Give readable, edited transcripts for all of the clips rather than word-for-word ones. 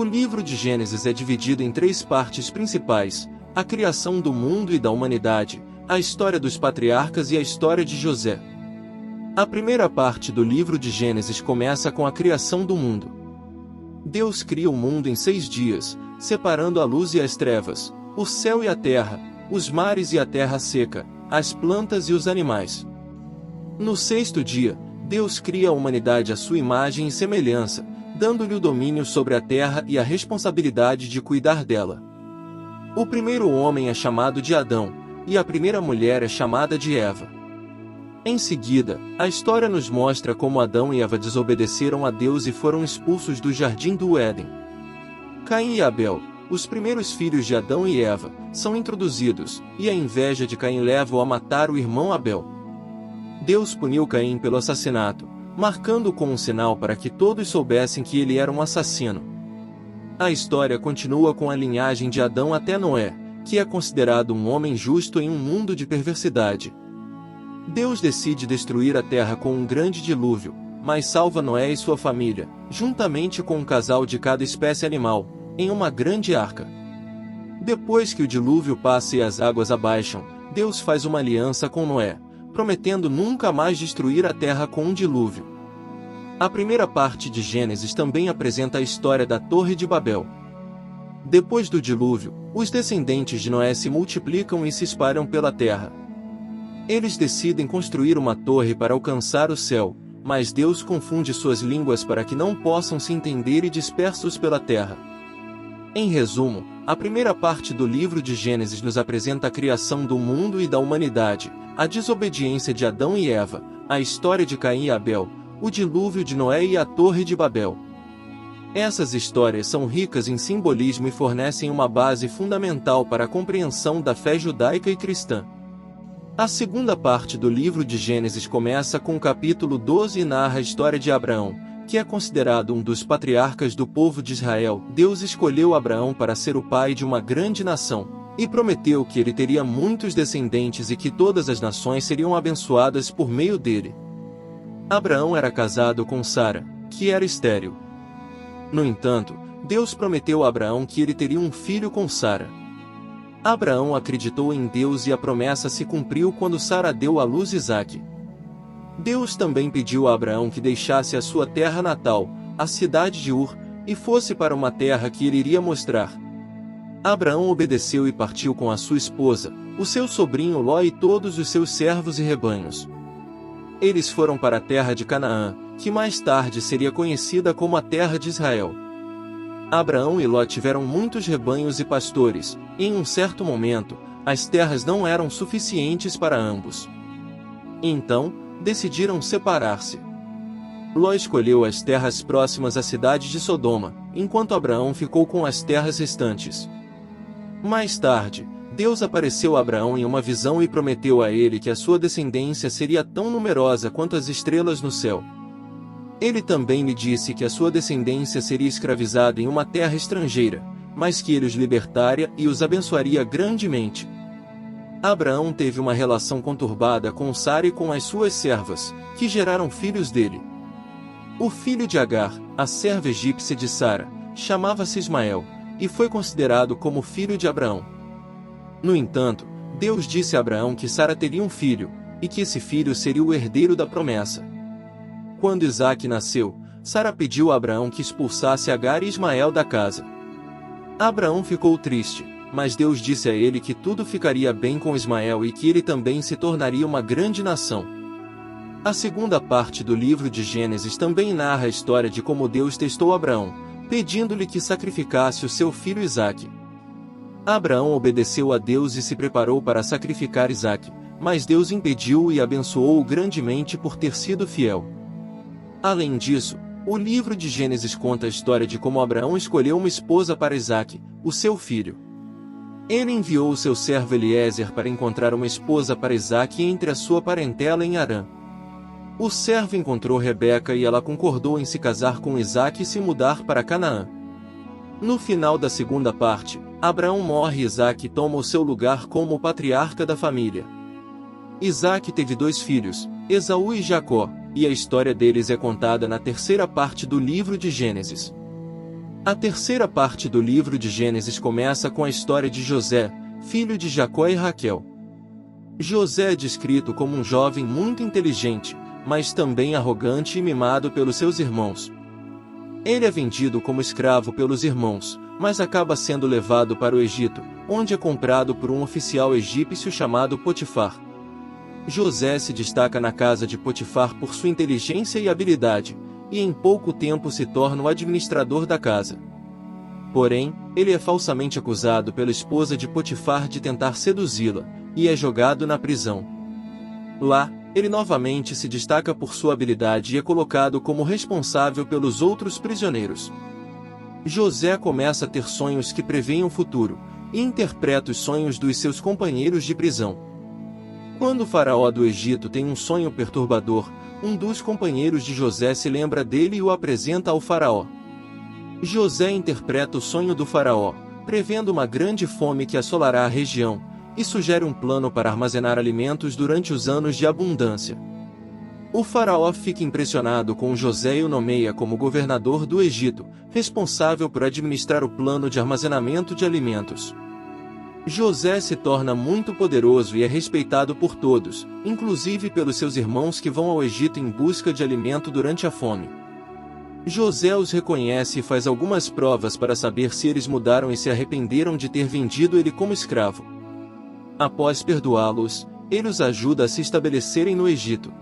livro de Gênesis é dividido em três partes principais: a criação do mundo e da humanidade, a história dos patriarcas e a história de José. A primeira parte do livro de Gênesis começa com a criação do mundo. Deus cria o mundo em 6 dias, separando a luz e as trevas, o céu e a terra, os mares e a terra seca, as plantas e os animais. No 6º dia, Deus cria a humanidade à sua imagem e semelhança, dando-lhe o domínio sobre a terra e a responsabilidade de cuidar dela. O primeiro homem é chamado de Adão, e a primeira mulher é chamada de Eva. Em seguida, a história nos mostra como Adão e Eva desobedeceram a Deus e foram expulsos do jardim do Éden. Caim e Abel, os primeiros filhos de Adão e Eva, são introduzidos, e a inveja de Caim leva-o a matar o irmão Abel. Deus puniu Caim pelo assassinato, marcando-o com um sinal para que todos soubessem que ele era um assassino. A história continua com a linhagem de Adão até Noé, que é considerado um homem justo em um mundo de perversidade. Deus decide destruir a terra com um grande dilúvio, mas salva Noé e sua família, juntamente com um casal de cada espécie animal, em uma grande arca. Depois que o dilúvio passa e as águas abaixam, Deus faz uma aliança com Noé, prometendo nunca mais destruir a terra com um dilúvio. A primeira parte de Gênesis também apresenta a história da Torre de Babel. Depois do dilúvio, os descendentes de Noé se multiplicam e se espalham pela terra. Eles decidem construir uma torre para alcançar o céu, mas Deus confunde suas línguas para que não possam se entender e dispersos pela terra. Em resumo, a primeira parte do livro de Gênesis nos apresenta a criação do mundo e da humanidade, a desobediência de Adão e Eva, a história de Caim e Abel, o dilúvio de Noé e a Torre de Babel. Essas histórias são ricas em simbolismo e fornecem uma base fundamental para a compreensão da fé judaica e cristã. A segunda parte do livro de Gênesis começa com o capítulo 12 e narra a história de Abraão, que é considerado um dos patriarcas do povo de Israel. Deus escolheu Abraão para ser o pai de uma grande nação, e prometeu que ele teria muitos descendentes e que todas as nações seriam abençoadas por meio dele. Abraão era casado com Sara, que era estéril. No entanto, Deus prometeu a Abraão que ele teria um filho com Sara. Abraão acreditou em Deus e a promessa se cumpriu quando Sara deu à luz Isaque. Deus também pediu a Abraão que deixasse a sua terra natal, a cidade de Ur, e fosse para uma terra que ele iria mostrar. Abraão obedeceu e partiu com a sua esposa, o seu sobrinho Ló e todos os seus servos e rebanhos. Eles foram para a terra de Canaã, que mais tarde seria conhecida como a terra de Israel. Abraão e Ló tiveram muitos rebanhos e pastores, e em um certo momento, as terras não eram suficientes para ambos. Então, decidiram separar-se. Ló escolheu as terras próximas à cidade de Sodoma, enquanto Abraão ficou com as terras restantes. Mais tarde, Deus apareceu a Abraão em uma visão e prometeu a ele que a sua descendência seria tão numerosa quanto as estrelas no céu. Ele também lhe disse que a sua descendência seria escravizada em uma terra estrangeira, mas que ele os libertaria e os abençoaria grandemente. Abraão teve uma relação conturbada com Sara e com as suas servas, que geraram filhos dele. O filho de Agar, a serva egípcia de Sara, chamava-se Ismael, e foi considerado como filho de Abraão. No entanto, Deus disse a Abraão que Sara teria um filho, e que esse filho seria o herdeiro da promessa. Quando Isaque nasceu, Sara pediu a Abraão que expulsasse Agar e Ismael da casa. Abraão ficou triste, mas Deus disse a ele que tudo ficaria bem com Ismael e que ele também se tornaria uma grande nação. A segunda parte do livro de Gênesis também narra a história de como Deus testou Abraão, pedindo-lhe que sacrificasse o seu filho Isaque. Abraão obedeceu a Deus e se preparou para sacrificar Isaque, mas Deus impediu-o e abençoou-o grandemente por ter sido fiel. Além disso, o livro de Gênesis conta a história de como Abraão escolheu uma esposa para Isaque, o seu filho. Ele enviou o seu servo Eliezer para encontrar uma esposa para Isaque entre a sua parentela em Harã. O servo encontrou Rebeca e ela concordou em se casar com Isaque e se mudar para Canaã. No final da segunda parte, Abraão morre e Isaque toma o seu lugar como o patriarca da família. Isaque teve 2 filhos, Esaú e Jacó, e a história deles é contada na terceira parte do livro de Gênesis. A terceira parte do livro de Gênesis começa com a história de José, filho de Jacó e Raquel. José é descrito como um jovem muito inteligente, mas também arrogante e mimado pelos seus irmãos. Ele é vendido como escravo pelos irmãos, mas acaba sendo levado para o Egito, onde é comprado por um oficial egípcio chamado Potifar. José se destaca na casa de Potifar por sua inteligência e habilidade, e em pouco tempo se torna o administrador da casa. Porém, ele é falsamente acusado pela esposa de Potifar de tentar seduzi-la, e é jogado na prisão. Lá, ele novamente se destaca por sua habilidade e é colocado como responsável pelos outros prisioneiros. José começa a ter sonhos que preveem o futuro, e interpreta os sonhos dos seus companheiros de prisão. Quando o faraó do Egito tem um sonho perturbador, um dos companheiros de José se lembra dele e o apresenta ao faraó. José interpreta o sonho do faraó, prevendo uma grande fome que assolará a região, e sugere um plano para armazenar alimentos durante os anos de abundância. O faraó fica impressionado com José e o nomeia como governador do Egito, responsável por administrar o plano de armazenamento de alimentos. José se torna muito poderoso e é respeitado por todos, inclusive pelos seus irmãos que vão ao Egito em busca de alimento durante a fome. José os reconhece e faz algumas provas para saber se eles mudaram e se arrependeram de ter vendido ele como escravo. Após perdoá-los, ele os ajuda a se estabelecerem no Egito.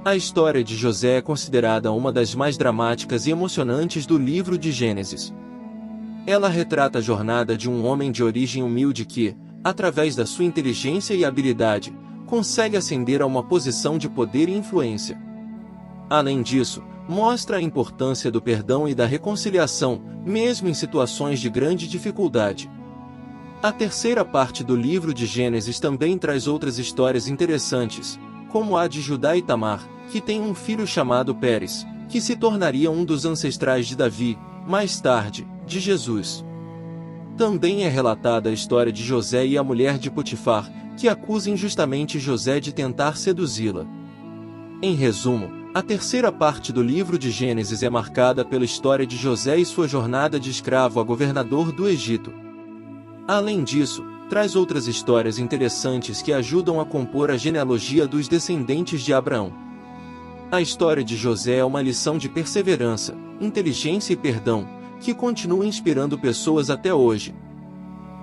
A história de José é considerada uma das mais dramáticas e emocionantes do livro de Gênesis. Ela retrata a jornada de um homem de origem humilde que, através da sua inteligência e habilidade, consegue ascender a uma posição de poder e influência. Além disso, mostra a importância do perdão e da reconciliação, mesmo em situações de grande dificuldade. A terceira parte do livro de Gênesis também traz outras histórias interessantes, como a de Judá e Tamar, que tem um filho chamado Pérez, que se tornaria um dos ancestrais de Davi, mais tarde, de Jesus. Também é relatada a história de José e a mulher de Potifar, que acusa injustamente José de tentar seduzi-la. Em resumo, a terceira parte do livro de Gênesis é marcada pela história de José e sua jornada de escravo a governador do Egito. Além disso, traz outras histórias interessantes que ajudam a compor a genealogia dos descendentes de Abraão. A história de José é uma lição de perseverança, inteligência e perdão, que continua inspirando pessoas até hoje.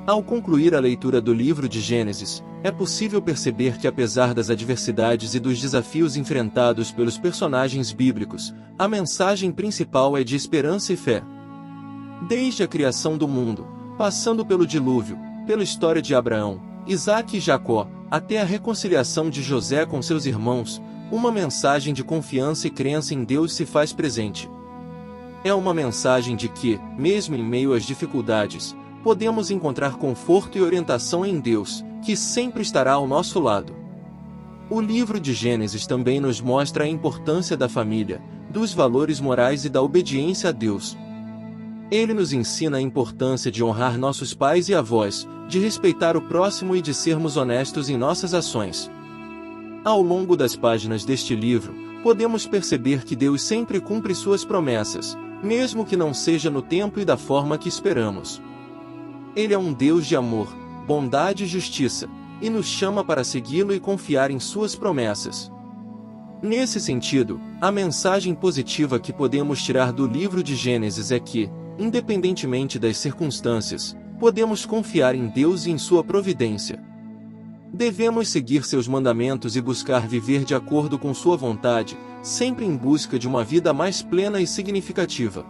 Ao concluir a leitura do livro de Gênesis, é possível perceber que apesar das adversidades e dos desafios enfrentados pelos personagens bíblicos, a mensagem principal é de esperança e fé. Desde a criação do mundo, passando pelo dilúvio, pela história de Abraão, Isaque e Jacó, até a reconciliação de José com seus irmãos, uma mensagem de confiança e crença em Deus se faz presente. É uma mensagem de que, mesmo em meio às dificuldades, podemos encontrar conforto e orientação em Deus, que sempre estará ao nosso lado. O livro de Gênesis também nos mostra a importância da família, dos valores morais e da obediência a Deus. Ele nos ensina a importância de honrar nossos pais e avós, de respeitar o próximo e de sermos honestos em nossas ações. Ao longo das páginas deste livro, podemos perceber que Deus sempre cumpre suas promessas, mesmo que não seja no tempo e da forma que esperamos. Ele é um Deus de amor, bondade e justiça, e nos chama para segui-lo e confiar em suas promessas. Nesse sentido, a mensagem positiva que podemos tirar do livro de Gênesis é que, independentemente das circunstâncias, podemos confiar em Deus e em sua providência. Devemos seguir seus mandamentos e buscar viver de acordo com sua vontade, sempre em busca de uma vida mais plena e significativa.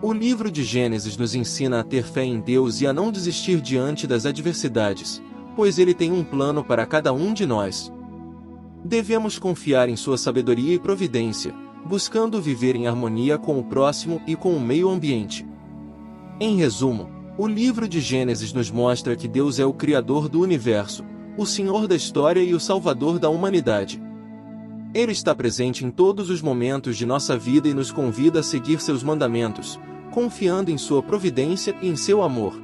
O livro de Gênesis nos ensina a ter fé em Deus e a não desistir diante das adversidades, pois Ele tem um plano para cada um de nós. Devemos confiar em sua sabedoria e providência, buscando viver em harmonia com o próximo e com o meio ambiente. Em resumo, o livro de Gênesis nos mostra que Deus é o Criador do universo, o Senhor da história e o Salvador da humanidade. Ele está presente em todos os momentos de nossa vida e nos convida a seguir seus mandamentos, confiando em sua providência e em seu amor.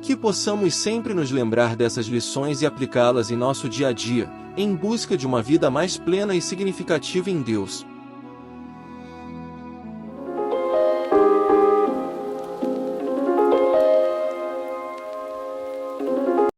Que possamos sempre nos lembrar dessas lições e aplicá-las em nosso dia a dia, em busca de uma vida mais plena e significativa em Deus.